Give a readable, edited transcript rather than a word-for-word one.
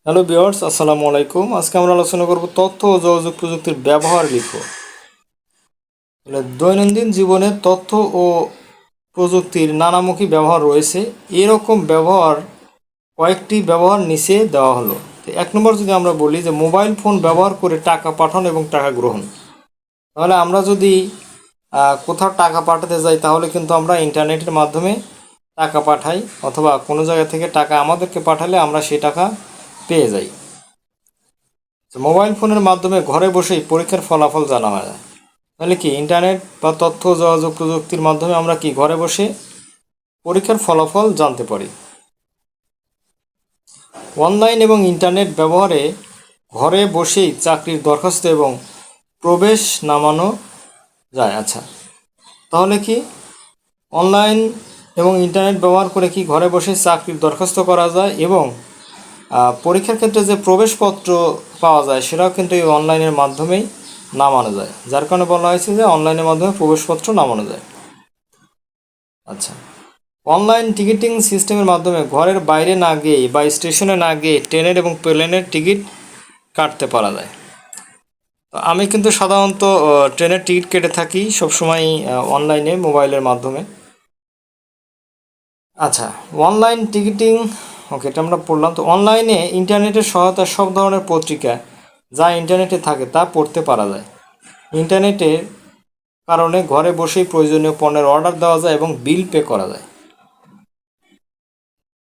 Hello viewers, আসসালামু আলাইকুম। আজকে আমরা আলোচনা করব তথ্য ও যোগাযোগ প্রযুক্তির ব্যবহার লিখো। দৈনন্দিন জীবনে তথ্য ও প্রযুক্তির নানামুখী ব্যবহার রয়েছে। এরকম ব্যবহার কয়েকটি ব্যবহার নিচে দেওয়া হলো। তো 1 নম্বর যদি আমরা বলি যে মোবাইল ফোন ব্যবহার করে টাকা পাঠানো এবং টাকা গ্রহণ। তাহলে আমরা যদি কোথাও টাকা পাঠাতে যাই তাহলে কিন্তু আমরা ইন্টারনেটের মাধ্যমে টাকা পাঠাই, অথবা কোনো জায়গা থেকে টাকা আমাদেরকে পাঠালে আমরা সেই টাকা পেয়ে যাই। মোবাইল ফোনের মাধ্যমে ঘরে বসেই পরীক্ষার ফলাফল জানা হয়। তাহলে কি ইন্টারনেট বা তথ্য যোগাযোগ প্রযুক্তির মাধ্যমে আমরা কি ঘরে বসে পরীক্ষার ফলাফল জানতে পারি। অনলাইন এবং ইন্টারনেট ব্যবহারে ঘরে বসেই চাকরির দরখাস্ত এবং প্রবেশ নামানো যায়। আচ্ছা, তাহলে কি অনলাইন এবং ইন্টারনেট ব্যবহার করে কি ঘরে বসে চাকরির দরখাস্ত করা যায়, এবং পরীক্ষার ক্ষেত্রে যে প্রবেশপত্র পাওয়া যায় সেটাও কিন্তু এই অনলাইনের মাধ্যমেই নামানো যায়, যার কারণে বলা হয়েছে যে অনলাইনের মাধ্যমে প্রবেশপত্র নামানো যায়। আচ্ছা, অনলাইন টিকিটিং সিস্টেমের মাধ্যমে ঘরের বাইরে না গিয়ে বা স্টেশনে না গিয়ে ট্রেনের এবং প্লেনের টিকিট কাটতে পারা যায়। তো আমি কিন্তু সাধারণত ট্রেনের টিকিট কেটে থাকি সবসময় অনলাইনে মোবাইলের মাধ্যমে। আচ্ছা, অনলাইন টিকিটিং, ওকে, এটা আমরা পড়লাম। তো অনলাইনে ইন্টারনেটের সহায়তায় সব ধরনের পত্রিকা যা ইন্টারনেটে থাকে তা পড়তে পারা যায়। ইন্টারনেটের কারণে ঘরে বসেই প্রয়োজনীয় পণ্যের অর্ডার দেওয়া যায় এবং বিল পে করা যায়।